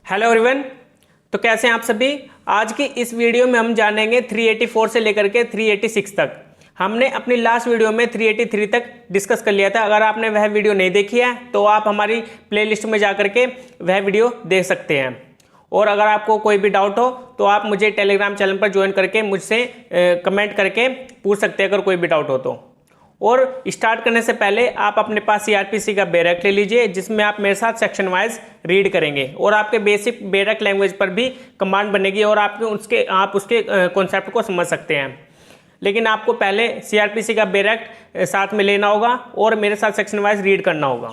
Hello everyone. तो कैसे हैं आप सभी। आज की इस वीडियो में हम जानेंगे 384 से लेकर के 386 तक। हमने अपनी लास्ट वीडियो में 383 तक डिस्कस कर लिया था। अगर आपने वह वीडियो नहीं देखी है तो आप हमारी प्लेलिस्ट में जा करके वह वीडियो देख सकते हैं। और अगर आपको कोई भी डाउट हो तो आप मुझे टेलीग्राम चैनल पर ज्वाइन करके मुझसे कमेंट करके पूछ सकते हैं अगर कोई भी डाउट हो तो। और स्टार्ट करने से पहले आप अपने पास सीआरपीसी का बेरक ले लीजिए, जिसमें आप मेरे साथ सेक्शन वाइज रीड करेंगे और आपके बेसिक बेरक लैंग्वेज पर भी कमांड बनेगी और आप उसके कॉन्सेप्ट को समझ सकते हैं। लेकिन आपको पहले सीआरपीसी का बेरक साथ में लेना होगा और मेरे साथ सेक्शन वाइज रीड करना होगा।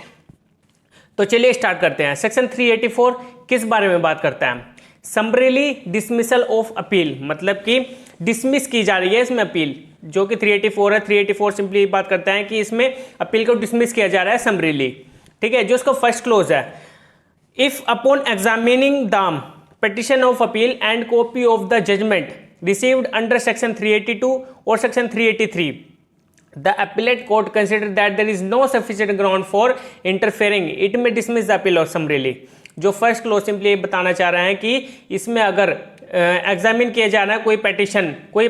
तो चलिए स्टार्ट करते हैं। सेक्शन 384 किस बारे में बात करता है? समरीली डिसमिसल ऑफ अपील, मतलब कि डिसमिस की जा रही है इसमें अपील, जो कि 384 है। 384 सिंपली बात करता है कि इसमें अपील को डिसमिस किया जा रहा है समरीली। ठीक है, जो इसका फर्स्ट क्लोज है, if upon examining the petition of appeal and copy of the judgement received under section 382 और section 383 the appellate court consider that there is no sufficient ground for interfering, it may dismiss the appeal or summarily। जो first close simply बताना चाह रहे हैं कि इसमें अगर examine किया जा रहा है कोई पिटिशन कोई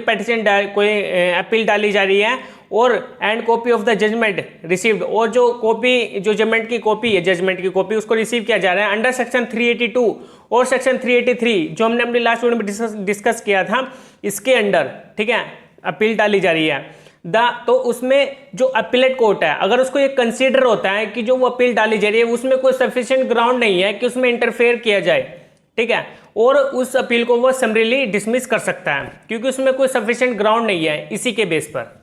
अपील डाली जा रही है और and copy of the judgement received, और जो जजमेंट की कॉपी है, जजमेंट की कॉपी उसको रिसीव किया जा रहा है अंडर सेक्शन 382 और सेक्शन 383 जो हमने अपनी लास्ट वीडियो में डिस्कस किया था, इसके अंडर ठीक है अपील डाली जा रही है तो उसमें जो अपीलेट कोर्ट है अगर उसको ये कंसीडर होता है कि जो वो अपील डाली जा रही है उसमें कोई सफिशिएंट ग्राउंड नहीं है कि उसमें इंटरफेयर किया जाए, ठीक है, और उस अपील को वो समरीली डिसमिस कर सकता है क्योंकि उसमें कोई सफिशिएंट ग्राउंड नहीं है इसी के बेस पर।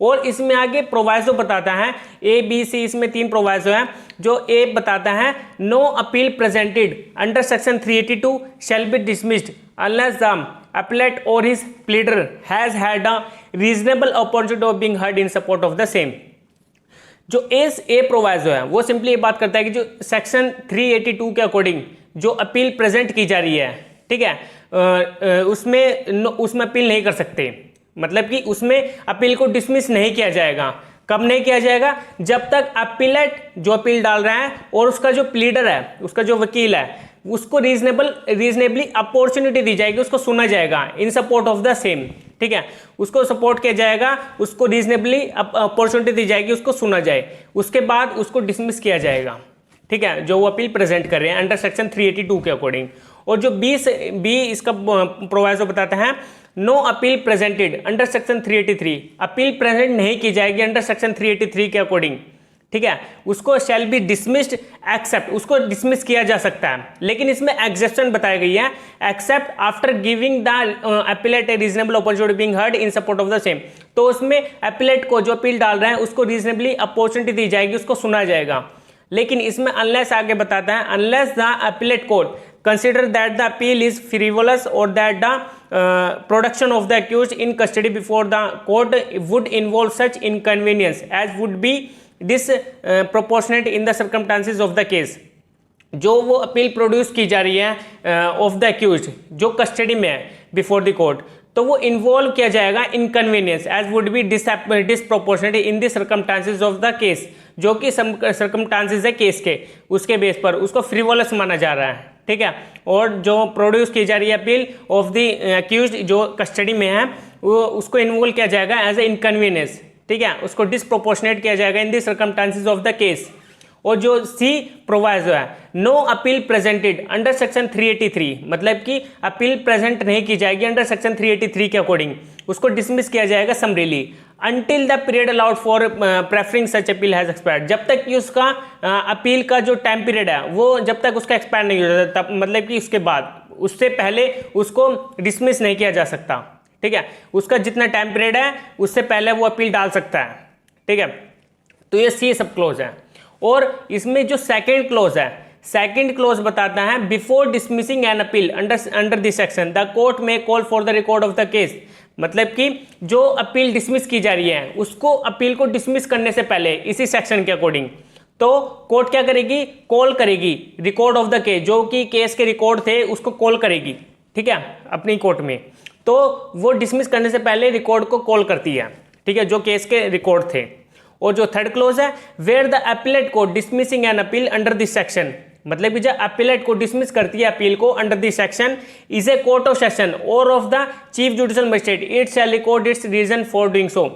और इसमें आगे प्रोवाइजो बताता है ए बी सी, इसमें 3 प्रोवाइजो हैं। जो ए बताता है no appeal presented under section 382 shall be dismissed unless the appellate or his pleader has had a reasonable opportunity of being heard in support of the same। जो ए proviso है वो simply ये बात करता है कि जो सेक्शन 382 के अकॉर्डिंग जो अपील प्रेजेंट की जा रही है, ठीक है, उसमें अपील नहीं कर सकते, मतलब कि उसमें अपील को डिसमिस नहीं किया जाएगा। कब नहीं किया जाएगा? जब तक अपीलेट जो अपील डाल रहा है और उसका जो प्लीडर है, उसका जो वकील है, उसको रीजनेबली अपॉर्चुनिटी दी जाएगी, उसको सुना जाएगा इन सपोर्ट ऑफ द सेम, ठीक है, उसको सपोर्ट किया जाएगा, उसको रीजनेबली अपॉर्चुनिटी दी जाएगी, उसको सुना जाए, उसके बाद उसको डिसमिस किया जाएगा, ठीक है, जो वो अपील प्रेजेंट कर रहे हैं अंडर सेक्शन 382 के अकॉर्डिंग। और जो बी इसका प्रोवाइजो बताता है no appeal presented under section 383, appeal present नहीं की जाएगी अंडर सेक्शन 383 के अकॉर्डिंग, ठीक है, उसको शैल बी डिसमिस्ड एक्सेप्ट, उसको डिसमिस किया जा सकता है, लेकिन इसमें एक्सेप्शन बताई गई है, except after giving the appellate a reasonable opportunity being heard in support of the same. तो उसमें अपीलेट को जो अपील डाल रहे हैं उसको रीजनेबली अपॉर्चुनिटी दी जाएगी, उसको सुना जाएगा। लेकिन इसमें अनलेस आगे बताता है unless the appellate court consider that the appeal is frivolous और that the production of the accused in custody before the court would involve such inconvenience as would be disproportionate in the circumstances of the case। जो वो appeal produce की जा रही है of the accused जो custody में है before the court, तो वो इन्वॉल्व किया जाएगा inconvenience as would be disproportionate in the circumstances of the case, जो कि सर्कमस्टांसेस है केस के, उसके बेस पर उसको फ्रीवोलस माना जा रहा है, ठीक है। और जो प्रोड्यूस की जा रही है अपील ऑफ द अक्यूज्ड जो कस्टडी में है वो उसको इन्वॉल्व किया जाएगा एज ए इनकन्वीनियंस, ठीक है, उसको डिसप्रोपोर्शनेट किया जाएगा in the circumstances of the case. और जो सी प्रोवाइजो है no appeal presented under section 383, मतलब कि अपील प्रेजेंट नहीं की जाएगी अंडर सेक्शन 383 के अकॉर्डिंग, उसको डिसमिस किया जाएगा summarily until the period allowed for preferring such appeal has expired, जब तक कि उसका अपील का जो टाइम पीरियड है वो जब तक उसका एक्सपायर नहीं हो जाता, तब मतलब कि उसके बाद, उससे पहले उसको डिसमिस नहीं किया जा सकता, ठीक है, उसका जितना टाइम पीरियड है उससे पहले वो अपील डाल सकता है, ठीक है। तो ये सी सब क्लोज है। और इसमें जो सेकंड क्लोज है, सेकंड क्लोज बताता है before dismissing an appeal under this section the court may call for the record of the case, मतलब कि जो अपील डिसमिस की जा रही है उसको अपील को डिसमिस करने से पहले इसी सेक्शन के अकॉर्डिंग तो कोर्ट क्या करेगी? कॉल करेगी रिकॉर्ड ऑफ द केस, जो कि केस के रिकॉर्ड थे उसको कॉल करेगी, ठीक है, अपनी कोर्ट में, तो वो डिसमिस करने से पहले रिकॉर्ड को कॉल करती है, ठीक है, जो केस के रिकॉर्ड थे। और जो थर्ड क्लोज है where the appellate court dismissing an appeal under this section मतलब कि जब अपीलेट को डिसमिस करती है अपील को under the section is a court of session or of the chief judicial magistrate it shall record its reason for doing so.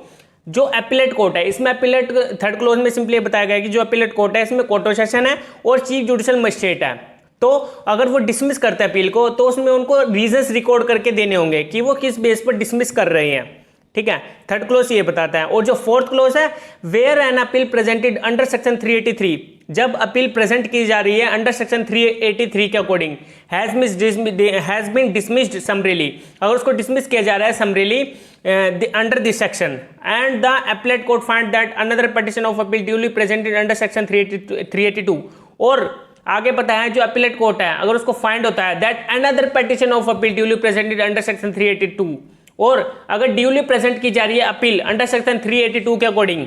जो appellate court है, इसमें अपीलेट थर्ड क्लोज में सिंपली बताया गया कि जो अपीलेट कोर्ट है इसमें कोर्ट ऑफ सेशन है और चीफ जुडिशियल मजिस्ट्रेट है, तो अगर वो डिसमिस करते हैं अपील को तो उसमें उनको रीजंस रिकॉर्ड करके देने होंगे कि वो किस बेस पर डिसमिस कर रहे हैं। ठीक है, थर्ड क्लोज ये बताता है। और जो फोर्थ क्लोज है, where an appeal presented under section 383, जब अपील प्रेजेंट की जा रही है अंडर सेक्शन 383 के according has been dismissed summarily, अगर उसको डिसमिस किया जा रहा है summarily under this section and the appellate court find that another petition of appeal duly presented under section 382, और आगे पता है जो अपीलेट कोर्ट है अगर उसको फाइंड होता है that another petition of appeal duly presented under section 382, और अगर ड्यूली प्रेजेंट की जा रही है अपील अंडर सेक्शन 382 के according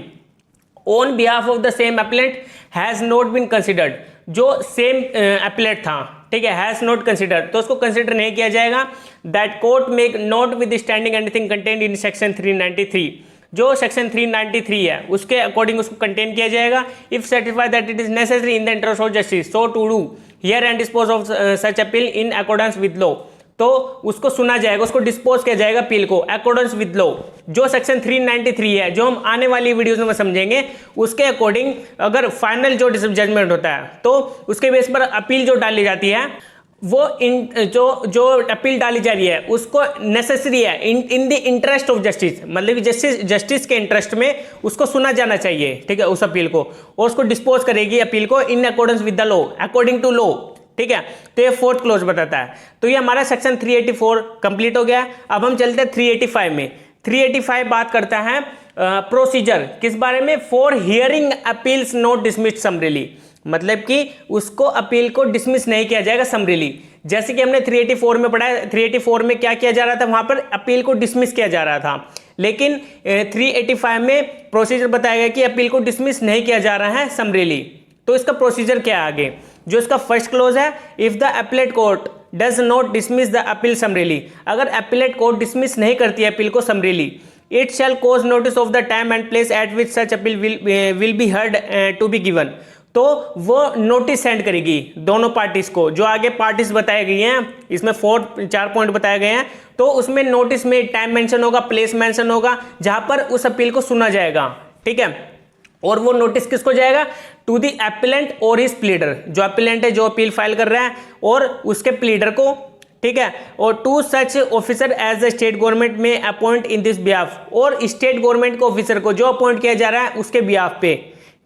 on behalf of the same appellant has not been considered, जो सेम अपीलेट था, ठीक है, हैज नॉट कंसिडर्ड, तो उसको कंसिडर नहीं किया जाएगा। That court make not with standing anything contained in section 393, जो सेक्शन 393 है उसके अकॉर्डिंग उसको कंटेन किया जाएगा। If satisfied that it is necessary in the interest of justice so to do hear and dispose of such appeal in accordance with law, तो उसको सुना जाएगा, उसको डिस्पोज किया जाएगा अपील को अकॉर्डेंस विद लॉ। जो सेक्शन 393 है जो हम आने वाली वीडियोस में समझेंगे, उसके अकॉर्डिंग अगर फाइनल जो जजमेंट होता है तो उसके बेस पर अपील जो डाली जाती है वो जो अपील डाली जा रही है उसको नेसेसरी है इन द इंटरेस्ट ऑफ जस्टिस, मतलब कि जस्टिस के इंटरेस्ट में उसको सुना जाना चाहिए, ठीक है, उस अपील को, और उसको डिस्पोज करेगी अपील को in accordance with the law, according to law. ठीक है, तो ये फोर्थ क्लोज बताता है। तो ये हमारा सेक्शन 384 कंप्लीट हो गया। अब हम चलते हैं 385 में। 385 बात करता है प्रोसीजर किस बारे में, for hearing appeals not dismissed summarily, मतलब कि उसको अपील को डिसमिस नहीं किया जाएगा समरीली। जैसे कि हमने 384 में पढ़ा है, 384 में क्या किया जा रहा था, वहां पर अपील को डिसमिस किया जा रहा था, लेकिन 385 में प्रोसीजर बताया गया कि अपील को डिसमिस नहीं किया जा रहा है समरीली। तो इसका प्रोसीजर क्या है आगे, जो इसका फर्स्ट क्लोज है, if the appellate court does not dismiss the appeal summarily, अगर अपीलेट कोर्ट डिसमिस नहीं करती है अपील को summarily, it shall cause notice of the time and place at which such appeal will be heard to be given, तो वो notice send करेगी दोनों parties को, जो आगे पार्टीज बताई गई हैं, इसमें 4 पॉइंट बताए गए हैं, तो उसमें नोटिस में टाइम मेंशन होगा, प्लेस मेंशन होगा, जहां पर उस अपील को सुना जाएगा। ठीक है, और वो नोटिस किसको जाएगा, टू दी एपिलेंट और हिज प्लीडर, जो एपिलेंट है जो अपील फाइल कर रहा है, और उसके प्लीडर को, ठीक है, और to such officer as the state government may appoint in this behalf, और स्टेट गवर्नमेंट के ऑफिसर को जो अपॉइंट किया जा रहा है उसके बिहाफ पे।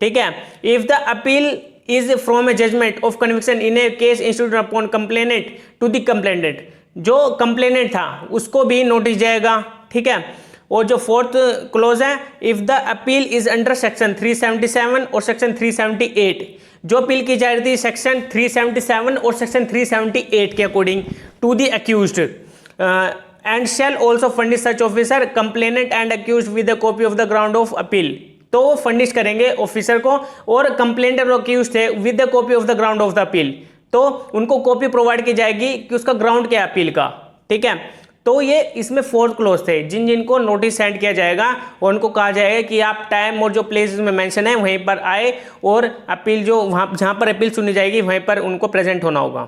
ठीक है, if the appeal is from a judgment of conviction in a case instituted upon complainant to the complainant, जो कंप्लेनेंट था उसको भी नोटिस जाएगा। ठीक है, और जो फोर्थ क्लोज है, if the appeal is under section 377 और सेक्शन 378, जो अपील की जा रही थी सेक्शन 377 और सेक्शन 378 के according to the accused and shall also furnish such officer complainant and accused with a copy of the ground of appeal, तो वो फर्निश करेंगे ऑफिसर को, और कंप्लेनेंट और अक्यूज्ड थे with the copy of the ground of the appeal, तो उनको copy provide की जाएगी कि उसका ग्राउंड क्या है अपील का। ठीक है, तो ये इसमें फोर्थ क्लोज थे, जिनको नोटिस सेंड किया जाएगा और उनको कहा जाएगा कि आप टाइम और जो प्लेस में मेंशन है वहीं पर आए, और अपील जो वहाँ जहाँ पर अपील सुनी जाएगी वहीं पर उनको प्रेजेंट होना होगा।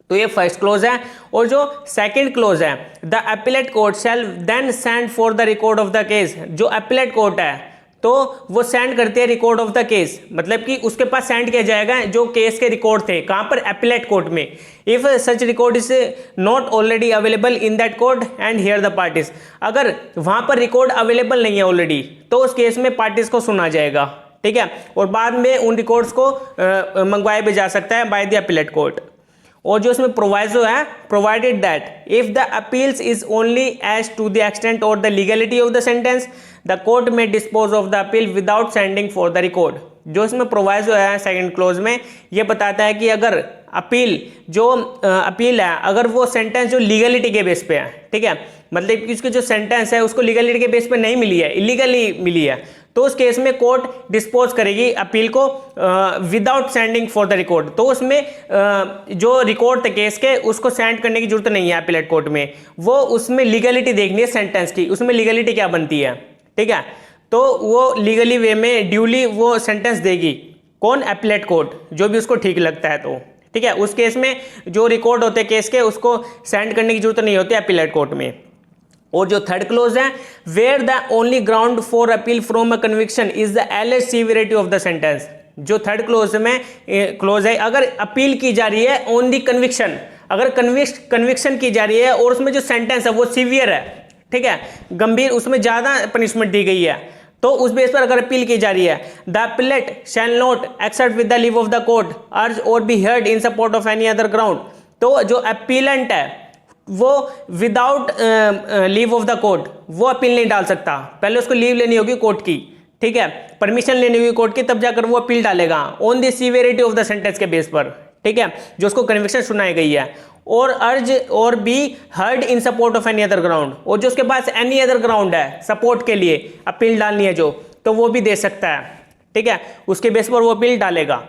तो ये फर्स्ट क्लोज है। और जो सेकंड क्लोज है, the appellate court shall then send for the record of the case, जो अपीलेट कोर्ट है तो वो सेंड करते हैं रिकॉर्ड ऑफ द केस, मतलब कि उसके पास सेंड किया जाएगा जो केस के रिकॉर्ड थे, कहाँ पर, appellate court may. If such record is not already available in that court and here the parties, अगर वहाँ पर रिकॉर्ड अवेलेबल नहीं है ऑलरेडी तो उस केस में पार्टीज को सुना जाएगा। ठीक है, और बाद में उन रिकॉर्ड्स को मंगवाया भी जा सकता है बाय द अपीलेट कोर्ट। और जो इसमें प्रोवाइजो है, provided that if the appeals is only as to the extent or the legality of the sentence the court may dispose of the appeal without sending for the record, जो इसमें proviso है second close में, ये बताता है कि अगर appeal है अगर वो सेंटेंस जो लीगलिटी के बेस पे है, ठीक है, मतलब कि उसकी जो सेंटेंस है उसको लीगलिटी के बेस पे नहीं मिली है, इलीगली मिली है, तो उस केस में कोर्ट डिस्पोज करेगी अपील को without sending for the record, तो उसमें जो रिकॉर्ड थे केस के उसको सेंड करने की जरूरत नहीं है अपीलेट कोर्ट में, वो उसमें लीगलिटी देखनी है सेंटेंस की, उसमें लीगलिटी क्या बनती है। ठीक है, तो वो लीगली वे में ड्यूली वो सेंटेंस देगी। कौन? एपीलेट कोर्ट, जो भी उसको ठीक लगता है। तो ठीक है, उस केस में जो रिकॉर्ड होते हैं केस के, उसको सेंड करने की जरूरत नहीं होती एपीलेट कोर्ट में। और जो थर्ड क्लोज है, where the only ground for appeal from a conviction is the allege severity of the sentence. जो थर्ड क्लोज में क्लोज है, अगर अपील की जा रही है ऑन दी कन्विक्शन, अगर कन्विक्शन की जा रही है और उसमें जो सेंटेंस है वो सीवियर है, ठीक है, गंभीर, उसमें ज्यादा पनिशमेंट दी गई है, तो उस बेस पर अगर अपील की जा रही है, the appellate shall not except with the leave of the court urge or be heard in support of any other ground. तो जो अपीलेंट है वो without leave of the court वो अपील नहीं डाल सकता, पहले उसको लीव लेनी होगी कोर्ट की, ठीक है, परमिशन लेनी होगी कोर्ट की, तब जाकर वो अपील डालेगा on the severity of the sentence के बेस पर, ठीक है, जो उसको कन्विक्शन सुनाई गई है। और अर्ज or be heard in support of any other ground, और जो उसके पास एनी अदर ग्राउंड है सपोर्ट के लिए अपील डालनी है जो, तो वो भी दे सकता है, ठीक है, उसके बेस पर वो अपील डालेगा।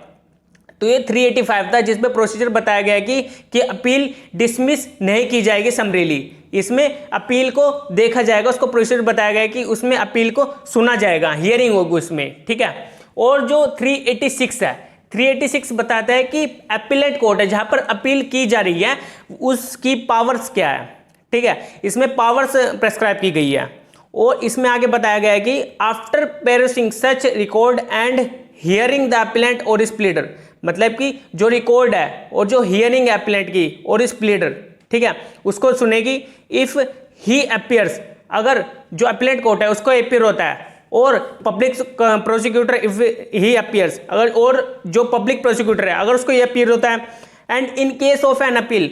तो ये 385 था जिसमें प्रोसीजर बताया गया कि अपील डिसमिस नहीं की जाएगी समरीली, इसमें अपील को देखा जाएगा, उसको प्रोसीजर बताया गया कि उसमें अपील को सुना जाएगा, हियरिंग होगी उसमें, ठीक है। और जो 386 है, 386 बताता है कि अपीलेट कोर्ट है जहां पर अपील की जा रही है उसकी पावर्स क्या है, ठीक है, इसमें पावर्स प्रेस्क्राइब की गई है। और इसमें आगे बताया गया है कि after perusing such record and hearing the appellant or his pleader, मतलब कि जो रिकॉर्ड है और जो हियरिंग है अपीलेंट की और इस प्लीडर, ठीक है, उसको सुनेगी। इफ ही अपीयर्स, अगर जो अपीलेट कोर्ट है उसको अपीयर होता है, और public prosecutor if he appears, अगर और जो पब्लिक प्रोसिक्यूटर है अगर उसको ये अपीयर होता है, and in case of N appeal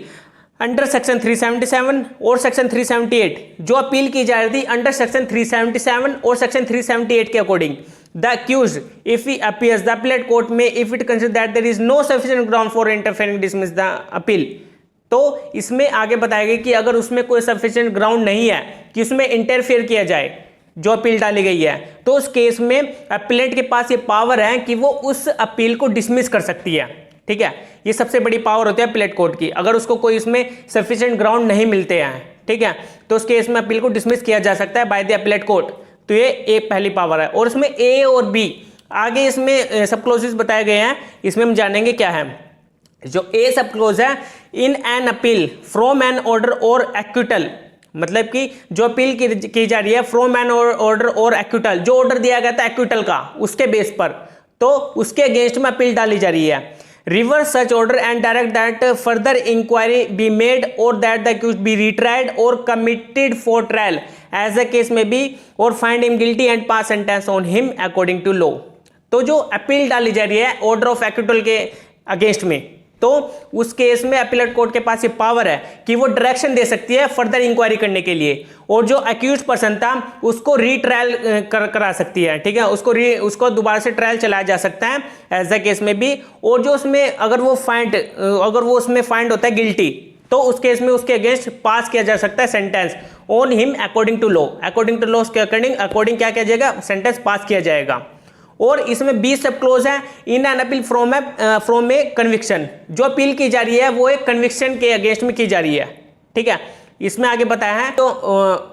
under section 377 और सेक्शन 378, जो अपील की जा रही थी अंडर सेक्शन 377 और सेक्शन 378 के according, the accused if he appears the appellate court may if it consider that there is no sufficient ground for interfering dismiss the appeal. तो इसमें आगे बताया गया कि अगर उसमें कोई सफिशिएंट ग्राउंड नहीं है कि उसमें इंटरफेयर किया जाए जो अपील डाली गई है, तो उस केस में अपीलेंट के पास ये पावर है कि वो उस अपील को डिसमिस कर सकती है, ठीक है, ये सबसे बड़ी पावर होती है अपीलेट कोर्ट की। अगर उसको कोई इसमें सफिशिएंट ग्राउंड नहीं मिलते हैं, ठीक है, तो उस केस में अपील को डिसमिस किया जा सकता है बाय द अपीलेट कोर्ट। तो ये एक पहली पावर है। और इसमें ए और बी आगे इसमें सब क्लोजेस बताए गए हैं, इसमें हम जानेंगे क्या है। जो ए सब क्लोज है, in an appeal from an order or acquittal, मतलब कि जो अपील की जा रही है from an order or acquittal, जो ऑर्डर दिया गया था एक्विटल का उसके बेस पर, तो उसके अगेंस्ट में अपील डाली जा रही है। Reverse such order and direct that further inquiry be made or that the accused be retried or committed for trial as the case may be or find him guilty and pass sentence on him according to law. तो जो appeal डाली जा रही है order of acquittal के against में, तो उस केस में अपीलेट कोर्ट के पास ये पावर है कि वो डायरेक्शन दे सकती है फर्दर इंक्वायरी करने के लिए, और जो अक्यूज्ड पर्सन था उसको रीट्रायल करा सकती है, ठीक है, उसको दोबारा से ट्रायल चलाया जा सकता है एज द केस में भी। और जो उसमें अगर वो उसमें फाइंड होता है गिल्टी, तो उस केस में उसके अगेंस्ट पास किया जा सकता है sentence on him according to law. According to law के अकॉर्डिंग क्या किया जाएगा, सेंटेंस पास किया जाएगा। और इसमें बी सब क्लोज है, in an appeal from A conviction, जो अपील की जा रही है वो एक कन्विक्शन के अगेंस्ट में की जा रही है, ठीक है, इसमें आगे बताया है। तो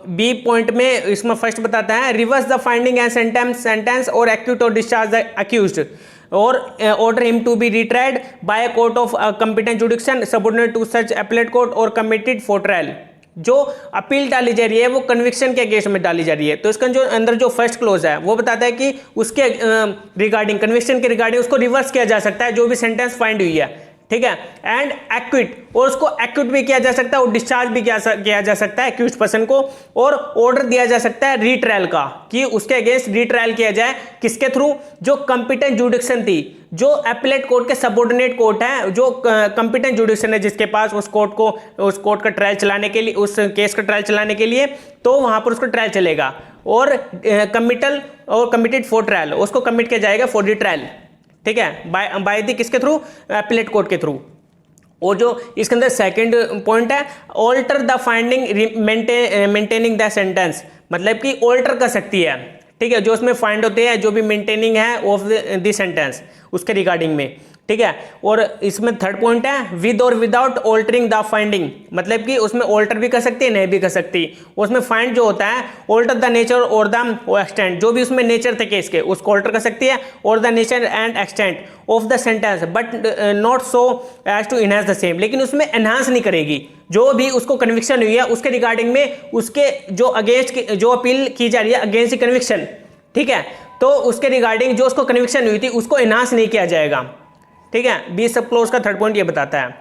बी पॉइंट में इसमें फर्स्ट बताता है reverse the finding and sentence और एक्यूट और डिस्चार्ज द अक्यूज्ड और order him to be retried by a court of competent jurisdiction subordinate to such appellate court और कमिटेड फॉर ट्रायल। जो appeal डाली जा रही है वो कन्विक्शन के अगेंस्ट में डाली जा रही है, तो इसका जो अंदर जो फर्स्ट क्लोज है वो बताता है कि उसके रिगार्डिंग कन्विक्शन के रिगार्डिंग उसको रिवर्स किया जा सकता है जो भी सेंटेंस फाइंड हुई है, ठीक है, एंड एक्विट, और उसको एक्विट भी किया जा सकता है और डिस्चार्ज भी किया जा सकता है एक्यूज्ड पर्सन को, और ऑर्डर दिया जा सकता है रीट्रायल का कि उसके अगेंस्ट रीट्रायल किया जाए, किसके थ्रू, जो कंपिटेंट जुडिक्शन थी, जो अपीलेट कोर्ट के सबऑर्डिनेट कोर्ट है, जो कंपिटेंट जुडिक्शन है जिसके पास उस कोर्ट का ट्रायल चलाने के लिए, उस केस का ट्रायल चलाने के लिए, तो वहां पर उसको ट्रायल चलेगा। और committal or committed for trial, उसको कमिट किया जाएगा फॉर द ट्रायल, ठीक है, बाय द किसके थ्रू, अपीलेट कोर्ट के थ्रू। और जो इसके अंदर सेकंड पॉइंट है alter the finding maintaining the sentence, मतलब कि ऑल्टर कर सकती है, ठीक है, जो उसमें फाइंड होते हैं जो भी मेंटेनिंग है ऑफ द सेंटेंस उसके रिगार्डिंग में, ठीक है। और इसमें थर्ड पॉइंट है विद और विदाउट ऑल्टरिंग द फाइंडिंग, मतलब कि उसमें ऑल्टर भी कर सकती है, नहीं भी कर सकती। उसमें फाइंड जो होता है ऑल्टर द नेचर और द एक्सटेंट, जो भी उसमें नेचर थे केस के उसको ऑल्टर कर सकती है, और the nature and extent of the sentence but not so as to enhance the same, लेकिन उसमें एनहांस नहीं करेगी। जो भी उसको कन्विक्शन हुई है उसके रिगार्डिंग में उसके जो अगेंस्ट जो अपील की जा रही है अगेंस्ट कन्विक्शन, ठीक है, तो उसके रिगार्डिंग जो उसको कन्विक्शन हुई थी उसको एनहांस नहीं किया जाएगा, ठीक है। बी सब क्लोज का थर्ड पॉइंट ये बताता है।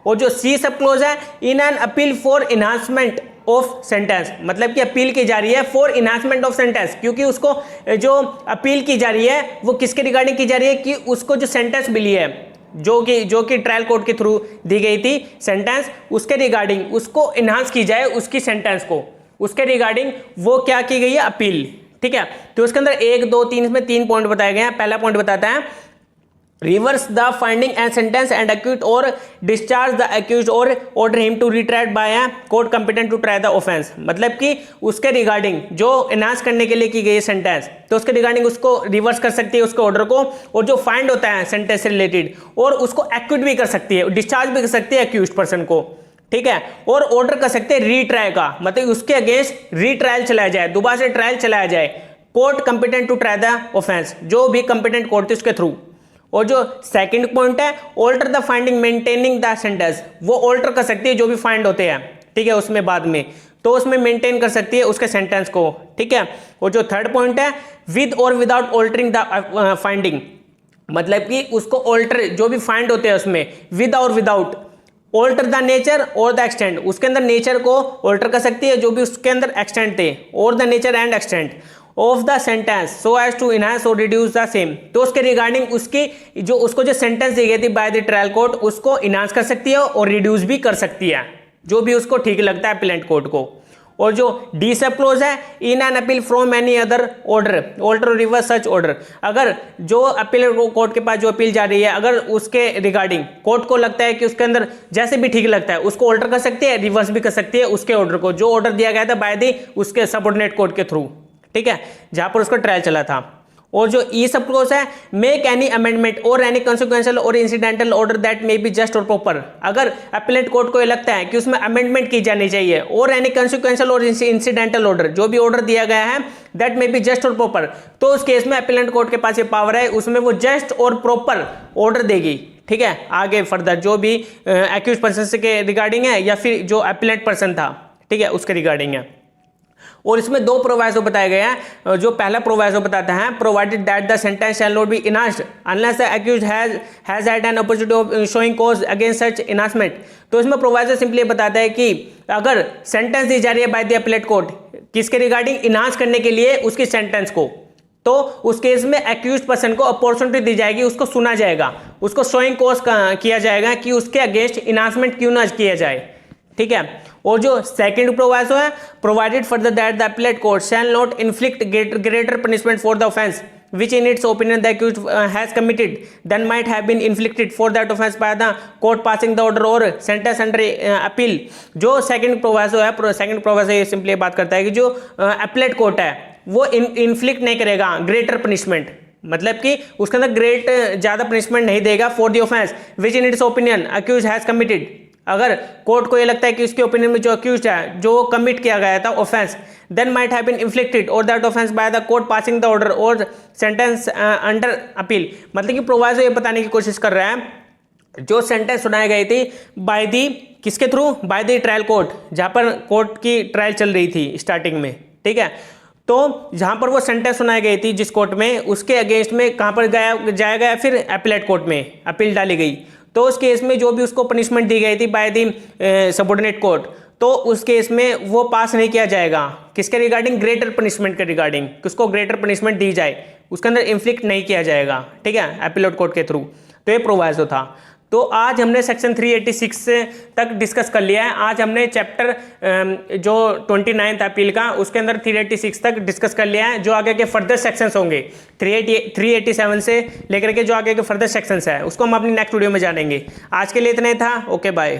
और जो सी सब क्लोज है in an appeal for enhancement of sentence, मतलब कि अपील की जा रही है फॉर इनहांसमेंट ऑफ सेंटेंस, क्योंकि उसको जो अपील की जा रही है वो किसके रिगार्डिंग की जा रही है कि उसको जो सेंटेंस मिली है जो कि ट्रायल कोर्ट के थ्रू दी गई थी सेंटेंस, उसके रिगार्डिंग उसको इनहांस की जाए, उसकी सेंटेंस को उसके रिगार्डिंग वो क्या की गई है अपील, ठीक है। तो उसके अंदर 1 2 3 इसमें 3 पॉइंट बताए गए हैं। पहला पॉइंट बताता है reverse the finding and sentence and acquit और डिस्चार्ज द एक्यूज और order him to retried by a court competent to try the offence, मतलब कि उसके रिगार्डिंग जो एनहांस करने के लिए की गई सेंटेंस तो उसके रिगार्डिंग उसको रिवर्स कर सकती है उसके ऑर्डर को, और जो फाइंड होता है सेंटेंस से रिलेटेड और उसको एक्यूट भी कर सकती है, डिस्चार्ज भी कर सकती है एक्यूज पर्सन को, ठीक है। और ऑर्डर कर सकते हैं रीट्राई का, मतलब उसके अगेंस्ट रीट्रायल चलाया जाए, दोबारा से ट्रायल चलाया जाए, court competent to try the offence, जो भी कंपिटेंट कोर्ट थी उसके थ्रू। और जो सेकंड पॉइंट है alter the finding maintaining the sentence, वो ऑल्टर कर सकती है जो भी फाइंड होते हैं, ठीक है, उसमें बाद में तो उसमें मेंटेन कर सकती है उसके सेंटेंस को, ठीक है। और जो थर्ड पॉइंट है विद और विदाउट ऑल्टरिंग द फाइंडिंग, मतलब कि उसको ऑल्टर जो भी फाइंड होते हैं उसमें विद और विदाउट ऑल्टर द नेचर और द एक्सटेंट, उसके अंदर नेचर को ऑल्टर कर सकती है जो भी उसके अंदर एक्सटेंट थे, और the nature and extent of the sentence so as to enhance or reduce the same, तो उसके रिगार्डिंग उसकी जो उसको जो सेंटेंस दी गई थी बाय द ट्रायल कोर्ट उसको इनहांस कर सकती है और रिड्यूस भी कर सकती है, जो भी उसको ठीक लगता है अपीलेंट कोर्ट को। और जो डी सब क्लोज है in an appeal from any other order alter reverse such order, अगर जो अपील कोर्ट के पास जो अपील जा रही है अगर उसके रिगार्डिंग कोर्ट को लगता है कि उसके अंदर जैसे भी ठीक लगता है उसको ऑल्टर कर सकती है, रिवर्स भी कर सकती है उसके ऑर्डर को, जो ऑर्डर दिया गया था बाय दी उसके सबऑर्डिनेट कोर्ट के थ्रू, ठीक है, जहां पर उसका ट्रायल चला था। और जो ई सब क्लोज है मेक एनी अमेंडमेंट और एनी कॉन्सिक्वेंशियल और incidental order that may be just और प्रॉपर, अगर अपीलेट कोर्ट को ये लगता है कि उसमें अमेंडमेंट की जानी चाहिए, और एनी कॉन्सिक्वेंशियल और इंसिडेंटल ऑर्डर जो भी ऑर्डर दिया गया है दैट मे बी जस्ट और प्रॉपर, तो उस केस में अपीलेट कोर्ट के पास ये पावर है, उसमें वो जस्ट और प्रॉपर ऑर्डर देगी, ठीक है, आगे फर्दर जो भी एक्यूज पर्सन के रिगार्डिंग है या फिर जो अपीलेट पर्सन था, ठीक है, उसके रिगार्डिंग है। और इसमें 2 प्रोवाइजो बताए गए हैं। जो पहला प्रोवाइजो बताता है provided that the sentence shall not be enhanced unless the accused has had an opportunity of showing cause against such enhancement, तो इसमें प्रोवाइजो सिंपली बताता है कि अगर सेंटेंस दी जा रही है बाय द अपीलेट कोर्ट किसके रिगार्डिंग इनहांस करने के लिए उसकी सेंटेंस को, तो उस केस में एक्यूज पर्सन को अपॉर्चुनिटी दी जाएगी, उसको सुना जाएगा, उसको शोइंग कॉज किया जाएगा कि उसके अगेंस्ट इनहांसमेंट क्यों ना किया जाए, ठीक है। और जो सेकंड प्रोवाइजो है provided further that the appellate court shall not inflict greater punishment for the offence which in its opinion the accused has committed than might have been inflicted for that offense by the court passing the order or sentence under appeal। जो second proviso है, second proviso ये simply बात करता है कि जो appellate court है वो इन्फ्लिक्ट नहीं करेगा ग्रेटर पनिशमेंट, मतलब कि उसके अंदर ग्रेट ज्यादा पनिशमेंट नहीं देगा for the offence which in its opinion accuse has committed, अगर कोर्ट को ये लगता है कि उसके ओपिनियन में जो अक्यूज्ड है जो कमिट किया गया था offence then might have been inflicted और that offence by the court passing the order और सेंटेंस अंडर अपील, मतलब कि प्रोवाइजो ये बताने की कोशिश कर रहा है जो सेंटेंस सुनाई गई थी बाय दी किसके through, by the trial court, जहां पर कोर्ट की ट्रायल चल रही थी स्टार्टिंग में, ठीक है, तो जहां पर वो सेंटेंस सुनाई गई थी जिस कोर्ट में उसके अगेंस्ट में कहां पर जाया फिर अपीलेट कोर्ट में अपील डाली गई, तो उस केस में जो भी उसको पनिशमेंट दी गई थी बाय दी सबऑर्डिनेट कोर्ट, तो उस केस में वो पास नहीं किया जाएगा किसके रिगार्डिंग, ग्रेटर पनिशमेंट के रिगार्डिंग, किसको ग्रेटर पनिशमेंट दी जाए उसके अंदर इन्फ्लिक्ट नहीं किया जाएगा, ठीक है, अपीलेट कोर्ट के थ्रू। तो ये प्रोवाइजो था। तो आज हमने सेक्शन 386 तक डिस्कस कर लिया है। आज हमने चैप्टर जो 29 अपील का उसके अंदर 386 तक डिस्कस कर लिया है। जो आगे के फर्दर सेक्शंस होंगे 387 से लेकर के जो आगे के फर्दर सेक्शंस है उसको हम अपनी नेक्स्ट वीडियो में जानेंगे। आज के लिए इतना ही था। Okay bye.